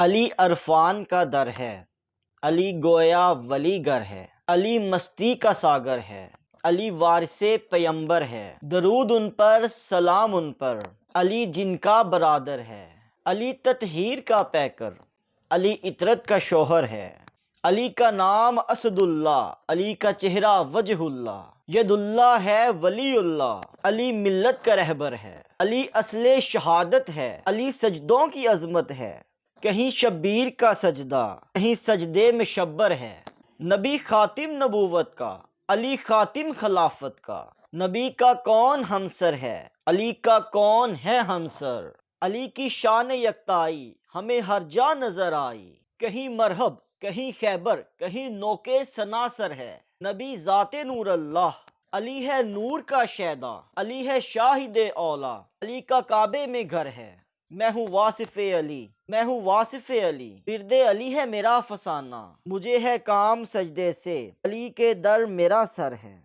علی عرفان کا در ہے، علی گویا ولی گر ہے، علی مستی کا ساگر ہے، علی وارث پیمبر ہے، درود ان پر سلام ان پر، علی جن کا برادر ہے، علی تطہیر کا پیکر، علی عطرت کا شوہر ہے، علی کا نام اسد اللہ، علی کا چہرہ وجہ اللہ، ید اللہ ہے ولی اللہ، علی ملت کا رہبر ہے، علی اصل شہادت ہے، علی سجدوں کی عظمت ہے، کہیں شبیر کا سجدہ کہیں سجدے میں شبر ہے، نبی خاتم نبوت کا، علی خاتم خلافت کا، نبی کا کون ہمسر ہے، علی کا کون ہے ہمسر، علی کی شان یکتائی ہمیں ہر جا نظر آئی، کہیں مرحب کہیں خیبر کہیں نوکے سناسر ہے، نبی ذات نور اللہ، علی ہے نور کا شیدا، علی ہے شاہد اولا، علی کا کعبے میں گھر ہے، میں ہوں واصف علی، میں ہوں واصف علی، ورد علی ہے میرا فسانہ، مجھے ہے کام سجدے سے، علی کے در میرا سر ہے۔